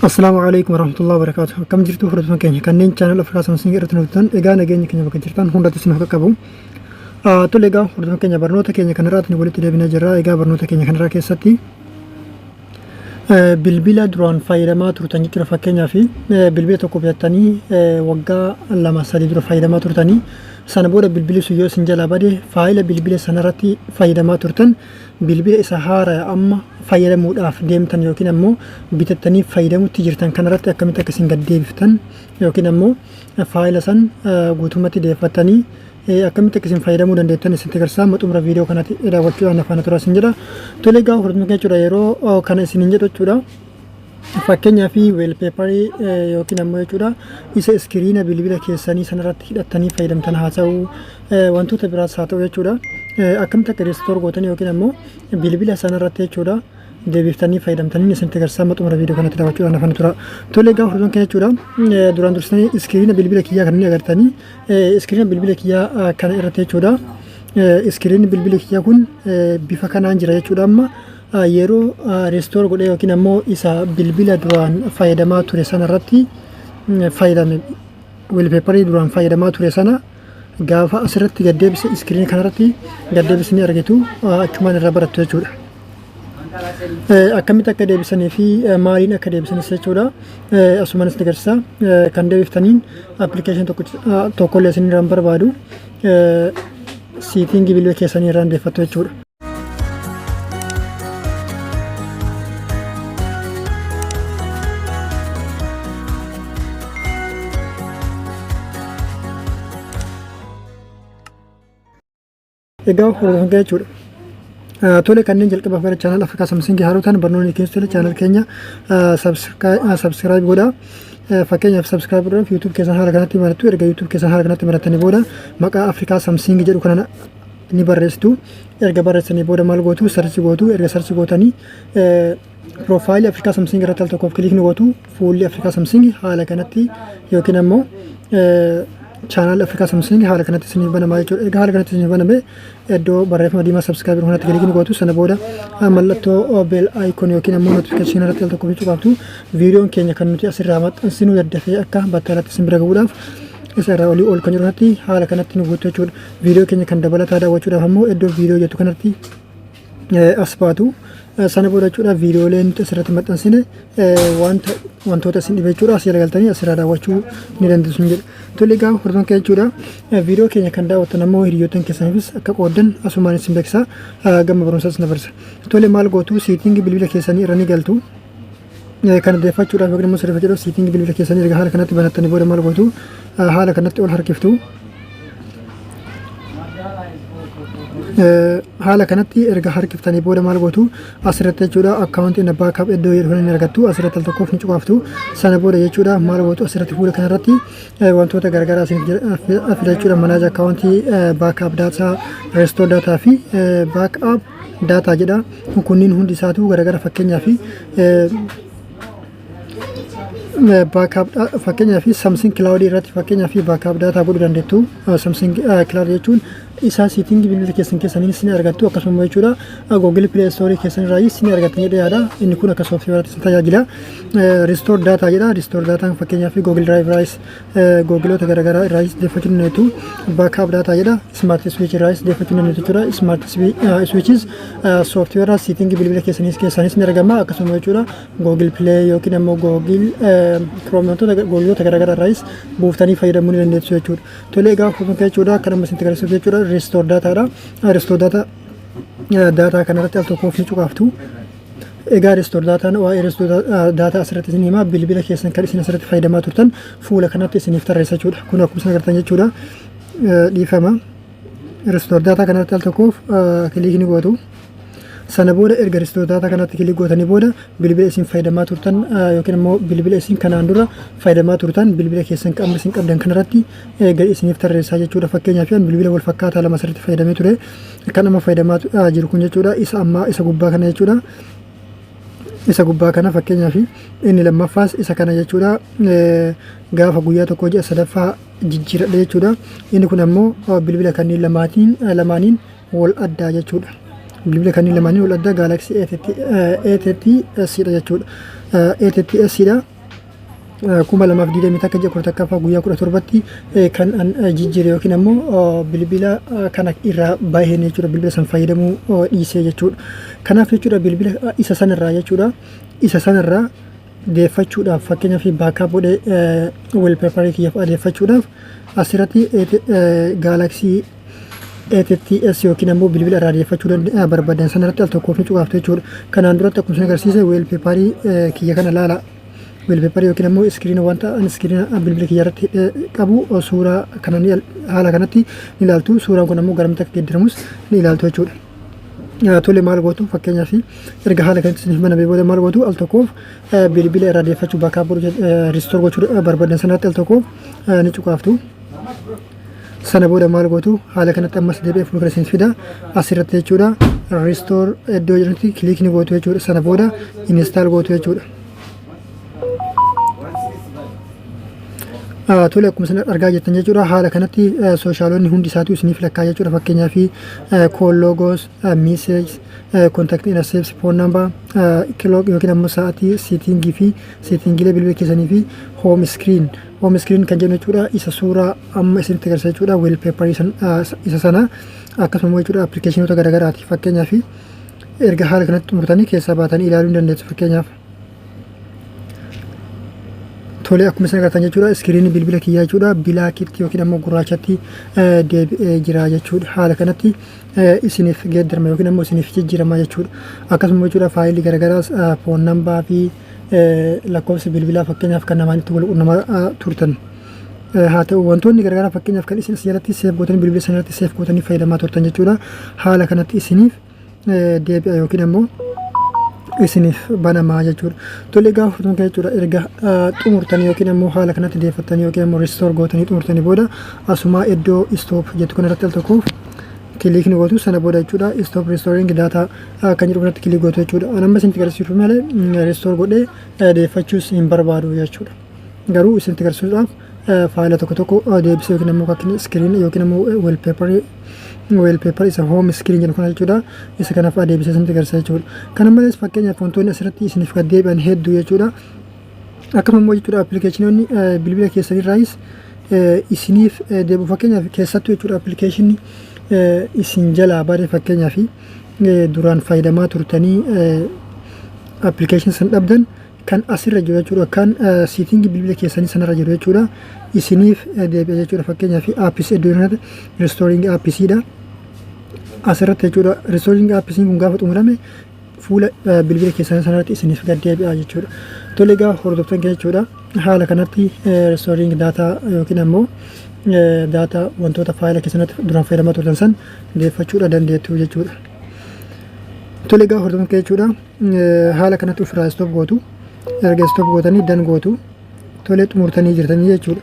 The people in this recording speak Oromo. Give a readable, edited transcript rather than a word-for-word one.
Assalamu alaikum warahmatullahi wabarakatuh. Kam jirtu hordoftoota keenya kanneen channel Afrikaa Samsung irratti nu hordoftan egaa nageenya keenya bakka jirtan hundatti isin haa qabu. Tole egaa hordoftoota keenya barnoota keenya kanarratti walitti deebinee jirra. Egaa barnoota keenya kanarraa keessatti bilbila duraan fayyadamaa turtan jechuudha. Fakkeenyaaf bilbila tokko bitattanii waggaa 2-3 dura fayyadamaa turtanii sana booda bilbilli sun yoo isin jalaa bade faayila bilbila sanarratti fayyadamaa turtan bilbila isa haaraa amma fayyadamuudhaaf deemtan yookiin ammoo bitattanii fayyadamutti jirtan kanarratti akkamitti akka isin gaddeebiftan yookiin ammoo faayila san guutummaatti deeffattanii akkamitti akka isin fayyadamuu dandeettan isinitti agarsiisa. Xumura viidiyoo kanatti daawwachuudhaan afaan turaa isin jedha. Tole egaa hordoftoota jechuudha yeroo kana isin jedhu jechuudha. Fakkeenyaaf weelpeeparii yookiin ammoo jechuudha isa iskiriina bilbila keessanii sanarratti hidhattanii fayyadamtan haa ta'u wantoota biraas haa ta'u jechuudha. Akkamitti akka reestoor gootan yookiin ammoo bilbila sanarratti jechuudha deebiftanii fayyadamtanii isinitti agarsiisa. Xumura viidiyoo kanatti daawwachuudhaan afaan turaa. Tole egaa hordoftoota keenya jechuudha duraan dursanii iskiriina bilbila kiyyaa kan inni agartanii iskiriina bilbila kiyyaa kana irratti jechuudha. Iskiriinni bilbila kiyyaa kun bifa kanaan jira jechuudha. Amma yeroo reestoor godhee yookiin ammoo isa bilbila duraan fayyadamaa ture sanarratti fayyadame weelpeeparii duraan fayyadamaa ture sana gaafa asirratti gaddeebise iskiriinii kanarratti gaddeebisanii argitu achumaan irraa barattu jechuudha. Akkamitti akka deebisanii fi maaliin akka deebisanis jechuudha. Asumaan isin agarsiisa. Kan deebiftaniin appilikeeshinii tokkollee isin irraan barbaadu siitingii bilbila keessanii irraan deeffattu jechuudha. Egaa hordoftoota jechuudha. Tole kanneen jalqabaaf gara channel Afrikaa Samsung haaroo ta'an barnoonni keessatti channel keenya subscribe godhaa. Fakkeenyaaf subscribe godhuuf YouTube keessan haala kanatti marattu erga YouTube keessan haala kanatti marattanii booda maqaa Afrikaa Samsung jedhu kana ni barreessitu. Erga barreessanii booda maal gootu sarchi gootu erga sarchi gootanii profaayilii Afrikaa Samsung irratti al tokkoof kilikni gootu fuulli Afrikaa Samsung haala kanatti yookiin ammoo channel Afrikaa Samsung haala kanatti isin banamaa jechuudha. Egaa haala kanatti isin baname iddoo barreeffama diimaa subscribe kanatti kilikni gootu sana booda mallattoo bell icon yookiin ammoo notification irratti al tokko bituu qabdu viidiyoon keenya kan nuti asirraa maxxansinu daddafee akka battaalatti isin bira gahuudhaaf isa irraa olii ol kan jirurratti haala kanatti nu gootu jechuudha. Viidiyoo keenya kan dabalataa daawwachuudhaaf ammoo iddoo viidiyoo jettu kanatti as baatu sana booda jechuudha viidiyoolee nuti asirratti maxxansine wantoota isin dhibe jechuudha asirra galtanii asirraa daawwachuu ni dandeessu jedha. Tole egaa hordoftoota keenya jechuudha viidiyoo keenya kan daawwattan ammoo hiriyoottan keessaniifis akka qoodan asumaan isin beeksisa gama barumsaas na barsa. Tole maal gootu siitingii bilbila keessanii irra ni galtu. Kana deeffachuudhaaf yookiin immoo sirreeffachuudhaaf siitingii bilbila keessanii erga haala kanatti banattanii booda maal gootu haala kanatti ol harkiftu. Haala kanatti erga harkiftanii booda maal gootu asirratti jechuudha akkaawuntii na baakaap iddoo jedhu ni argattu asirratti al tokkoof ni cuqaaftu sana booda jechuudha maal gootu asirratti fuula kanarratti wantoota garagaraa isin fida jechuudha manaaja akkaawuntii baakaap daataa reestoor daataa fi baakaap daataa jedha kunniin hundi isaatu garagara fakkeenyaa fi baakaap fakkeenyaa fi Samsung Cloud irratti fakkeenyaa fi baakaap daataa godhuu dandeettu. Samsung Cloud jechuun isaa siitingii bilbila keessanii isin argattu akkasuma jechuudha Google Play Store keessanii isin argattan jedhee yaada. Inni kun akka sooftiweeratti isin tajaajila. Restore data jedha. Restore data fakkeenyaa fi Google Drive irraas Googleota garagaraa irraas deeffachuu dandeettu. Baakaap data jedha. Smart Switch irraas deeffachuu dandeettu jechuudha. Smart Switches sooftiweeraa siitingii bilbila keessanii isin argama akkasuma jechuudha Google Play yookiin ammoo Google Chrome Googleota garagaraa irraas buuftanii fayyadamuu ni dandeessu jechuudha. Tole egaa hordoftoota jechuudha kan amma isin agarsiisu jechuudha restore data dha. Restore data kanarratti al tokkoof ni cuqaaftu. Egaa restore data waa'ee restore data asirratti isin hima bilbila keessan kan isin asirratti fayyadamaa turtan fuula kanatti isiniif tarreessa jechuudha. Kun akkuma isin agartan jechuudha dhiifama. Restore data kanarratti al tokkoof kilikni gootu. Sana booda erga restore data kanatti kilik gootanii booda bilbila isin fayyadamaa turtan yookiin immoo bilbila isin kanaan dura fayyadamaa turtan bilbila keessan qabna isin qabdan kanarratti gadi isiniif tarreessaa jechuudha. Fakkeenyaaf bilbila wal fakkaataa lama asirratti fayyadamee ture kan amma fayyadamaa jiru kun jechuudha isa ammaa isa gubbaa kana jechuudha. Isa gubbaa kana fakkeenyaaf inni lammaffaas isa kana jechuudha gaafa guyyaa tokko ji'a sadaffaa jijjiiradha jechuudha. Inni kun ammoo bilbila kanneen lamaaniin wal addaa jechuudha. bilbila kanneen lamaanii wal adda Galaxy A30s dha jechuudha. A30s dha 2020 takka jechuudha takka guyyaa 17tti kan jijjiire yookiin ammoo bilbila kana irraa baay'een jechuudha bilbila san fayyadamuu dhiisee jechuudha. Kanaaf jechuudha bilbila isa sanarraa jechuudha isa sanarraa deeffachuudhaaf fakkeenyaaf baakaap godhee waalpeeparii kiyyaaf adeeffachuudhaaf asirratti gaalaksii ATTS yookiin ammoo bilbila irraa adeeffachuu barbaadan sanarratti al tokkoof ni cuqaaftu jechuudha. Kanaan duratti akkuma isin agarsiise waalpeeparii kiyya kana laala. Waalpeeparii yookiin ammoo iskiriina wanta iskiriina bilbila kiyya irratti qabu suuraa kana haala kanatti ni ilaaltu. Suuraan kun ammoo garamta akka geeddaramus ni ilaaltu jechuudha. Tole maal gootu fakkeenyaaf erga haala kanatti isiniif mana booda maal gootu al tokkoof bilbila irraa adeeffachuu baakaap godhu ristoor gochuu barbaadan sanarratti al tokkoof ni cuqaaftu. Sana booda maal gootu haala kanatti ammas deebi'ee fuuldura isin fida asirratti jechuudha ristoor iddoo jedhamutti kiliik ni gootu jechuudha. Sana booda inistaal gootu jechuudha. Tole akkuma isin argaa jirtan jechuudha haala kanatti sooshaaloonni hundi isaatu isiniif lakkaa jechuudha. Fakkeenyaaf kool loogos miiseej kontaktii inaseebs foon namba kiloog yookiin ammoo sa'aatii siitingii fi siitingiilee bilbila keessanii fi hoom iskiriin kan jennu jechuudha isa suuraa amma isinitti agarsiisa jechuudha waalpeeparii isa sana akkasuma jechuudha appilikeeshinoota garaagaraati. Fakkeenyaaf erga haala kanatti xumurtanii keessaa baatanii ilaaluu ni dandeessu. Fakkeenyaaf tole akkuma isin agartan jechuudha iskiriinii bilbila kiyyaa jechuudha bilaakitti yookiin ammoo gurraachatti deebi'ee jira jechuudha. Haala kanatti isiniif geeddarama yookiin ammoo isiniif jijjiirama jechuudha. Akkasuma jechuudha faayilii garaagaraas foon nambaa fi lakkoofsa bilbilaa fakkeenyaaf kan namaan itti walquunnamaa turtan haa ta'u wantoonni garaagaraa fakkeenyaaf kan isin asirratti seef gootanii bilbila sanarratti seef gootanii fayyadamaa turtan jechuudha. Haala kanatti isiniif deebi'a yookiin ammoo isiniif banamaa jechuudha. Tole gaafa fudhatan jechuudha erga xumurtanii yookiin ammoo haala kanatti deeffattanii yookiin ammoo ristoor gootanii xumurtanii booda asumaa iddoo istoop jettu kanarratti al tokkoof kiliik ni gootu. Sana booda jechuudha istoop ristooring daataa kan jedhu kanatti kiliik gootu jechuudha. Amma isinitti agarsiisu malee ristoor godhee deeffachuus hin barbaadu jechuudha. Garuu isinitti agarsiisuudhaaf faayila tokko deebisee yookiin ammoo fakkiin iskiriin yookiin ammoo waalpeeparii isa hoom iskiriin jedhu kana jechuudha isa kanaaf deebisee isinitti agarsiisa jechuudha. Kana malees fakkeenyaaf wantoonni asirratti isiniif gad deebi'an hedduu jechuudha. Akkasuma immoo jechuudha appilikeeshinoonni bilbila keessanirraayis isiniif deebi'u fakkeenyaaf keessattuu jechuudha appilikeeshinii isin jalaa baade fakkeenyaaf duraan fayyadamaa turtanii appilikeeshin san dhabdan kan asirra jiru jechuudha kan siitingii bilbila keessanii sanarra jiru jechuudha isiniif deebi'a jechuudha. Fakkeenyaaf aappis iddoo kanatti ristooring aappisiidha asirratti jechuudha. Ristooring aappisiin kun gaafa xumurame fuula bilbila keessanii sanarratti isiniif gad deebi'a jechuudha. Tole gaafa hordoftan jechuudha haala kanatti ristooring daataa yookiin ammoo daataa wantoota faayila keessatti duraan fayyadamaa turtan san deeffachuudha dandeettu jechuudha. Tole gaafa hordoftan jechuudha haala kanatti ofirraa istoop gootu erga istoop gootanii dan gootu tole xumurtanii jirtanii jechuudha.